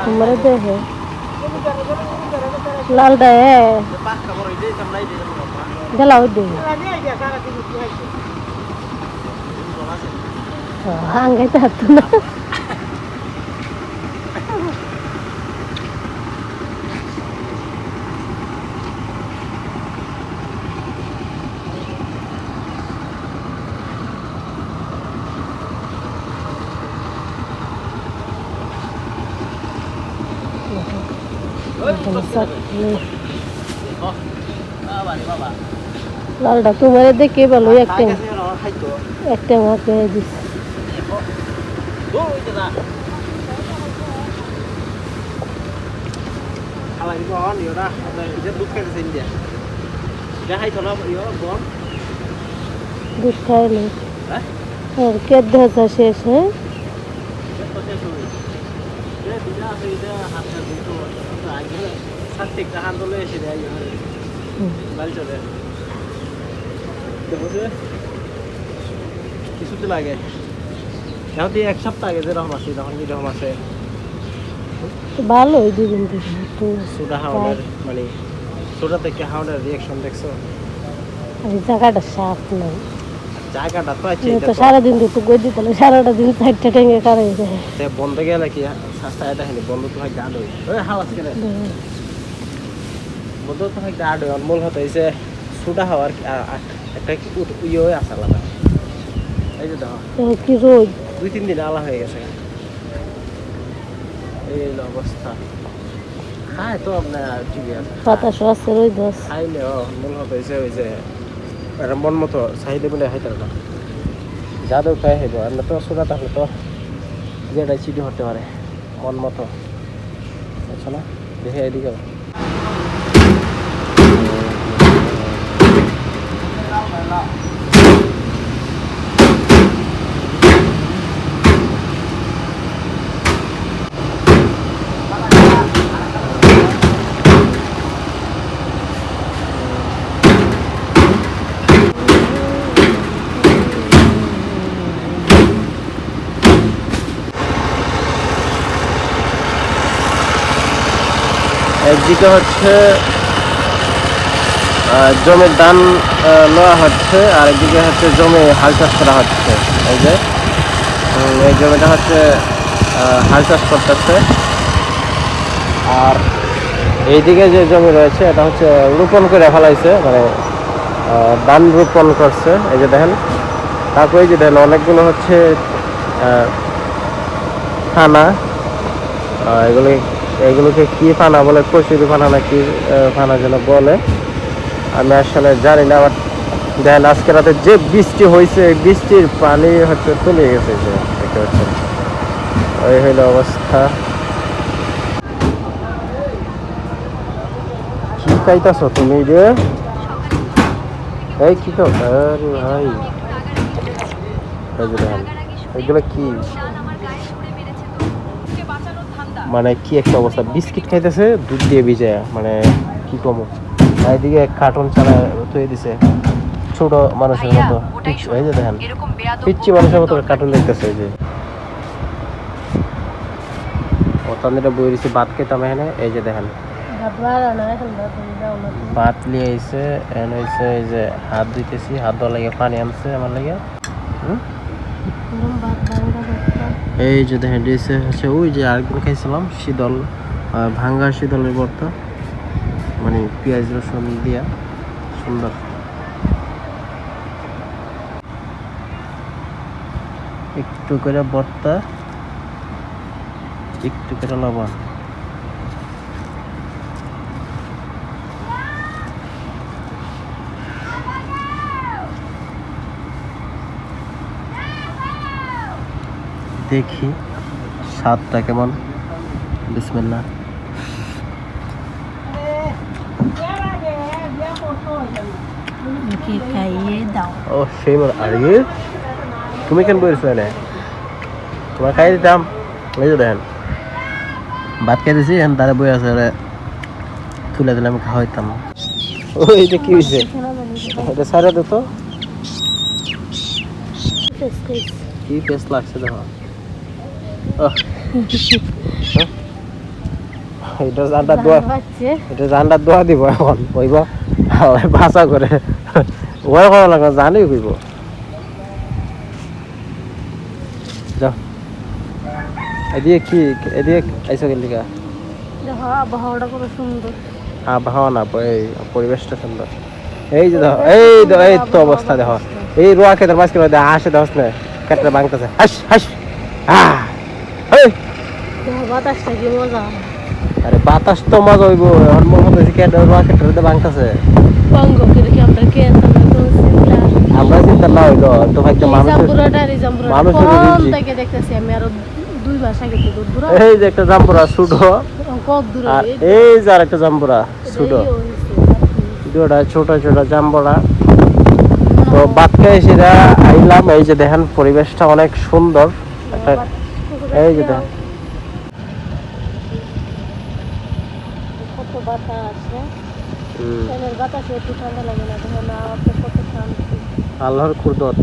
তোমার দেখে লালটা গেলাও দে হাঙ্গাইতে হাঁটতো না লালটা তোমার দেখে ভালো একটা আমাকে দিস দুধ খাইলে আর কে দেখা শেষ হ্যাঁ কিছুতে লাগে এখন এক সপ্তাহ আগে যেরকম আছে তখন যেরকম আছে ভালো ওই দুদিন থেকে সোডা হাওয়ার মানে সোডা থেকে হাওয়ার রিয়াকশন দেখছো এই জায়গাটা সাফ নাই জায়গাটা তো আছে তো সারাদিন দুটো গই দিতে সারাটা দিন চারটা টেঙ্গে কারাই যায় বন্ধ গেলে কি সস্তা এটা হয়নি বন্ধ তো হয় গাড হয় হাওয়া কেন বন্ধ তো হয় গাড হয় অনমোল হতে এসে সোডা হাওয়ার একটা ইয়ে হয়ে আসা আলাদা এই যে দেখো কি রোদ 2-3 দিন আলা হয়ে গেছে এই অবস্থা খায় তো আপনার ঠিক আছে বাতাস আছে রোদ দোষ খাইলে মন হতে এসে ওই যে মন মতো চাহিদা বলে খাইতে না যাদের খাই খাইব আর না তো সোডা থাকলে তো যেটাই চিঠি হতে পারে মন মতো বুঝছো না দেখে এদিকে একদিকে হচ্ছে জমির ধান নেওয়া হচ্ছে আর একদিকে হচ্ছে জমি হাল চাষ করা হচ্ছে এই যে এই জমিটা হচ্ছে হাল চাষ করতেছে আর এইদিকে যে জমি রয়েছে এটা হচ্ছে রোপণ করে ফেলাইছে মানে ধান রোপণ করছে এই যে দেখেন তারপরে এই যে দেখেন অনেকগুলো হচ্ছে ফানা এগুলোকে কি ফানা বলে কচুরি ফানা না কি ফানা যেন বলে আমি আসলে জানি না আবার দেখেন আজকে রাতে যে বৃষ্টি হয়েছে বৃষ্টির পানি হচ্ছে তুলে গেছে যে দেখতে পাচ্ছেন ওই হইল অবস্থা কি খাইতেছ তুমি রে এই কি খাও আরে ভাই দেখেন এগুলো কি মানে কি একটা অবস্থা বিস্কিট খাইতেছে দুধ দিয়ে ভিজায় মানে কি কমো এইদিকে কার্টুন চালা থুয়ে দিছে ছোট মানুষের মতো এই যে দেখেন পিচ্ছি মানুষের মতো কার্টুন দেখতেছে এই যে ওখানে বই দিছে ভাত খেতাম এখানে এই যে দেখেন ভাত নিয়ে এসে এনে এসে এই যে হাত দিতেছি হাত ধোয়া লাগে পানি আনছে আমার লাগে এই যে দেখেন দিয়েছে হচ্ছে ওই যে আরেকদিন খাইছিলাম শীতল ভাঙ্গা শীতলের ভর্তা মানে পেঁয়াজ রসুন দিয়া সুন্দর একটু করে ভর্তা একটু করে লবণ দেখি স্বাদটা কেমন বিসমিল্লাহ ও সেই আরে তুমি কেন বলছো এনে তোমার খাই দিতাম এই যে দেখেন ভাত খাই দিছি এখন তারা বই আছে তুলে দিলে আমি খাওয়াইতাম ওইটা কি হয়েছে এটা সারা দে তো কি পেস্ট লাগছে দেখো এটা জানটা দোয়া, পাচ্ছে এটা জানটা দোয়া দিব এখন কইব ভাষা করে ওই করা লাগবে জানি কইব যাও এদিকে কি এদিকে আইসো গেলি কা দেখো আবহাওয়াটা কত সুন্দর। আবহাওয়া না এই পরিবেশটা সুন্দর এই যে দেখো এই তো অবস্থা দেখো এই রোয়া খেতের মাঝখানে আসে দশ না কেটে ভাঙতেছে হাস হাস এই দেখো বাতাসটা কি মজা। আরে বাতাস তো মজা হইব এখন মনে হচ্ছে কেটে রোয়া খেতে ভাঙতেছে বঙ্গ করে কি আমরা কে আমরা চিন্তা না হইলো তো ভাইকে মানুষের মানুষের রিজিক। থেকে দেখতেছি আমি আরো 2 মাস আগে তো দূর এই যে একটা জাম্বুরা ছুটো কত দূর আর এই যে আর একটা জাম্বুরা ছুটো দুটা ছোট ছোট জাম্বুরা তো বাদকে এসে আইলাম এই যে দেখেন পরিবেশটা অনেক সুন্দর একটা এই যে দেখেন কত বাতাস ফ্যানের বাতাসে একটু ঠান্ডা লাগে না, দেখো না কত শান্তি। আল্লাহর কুদরত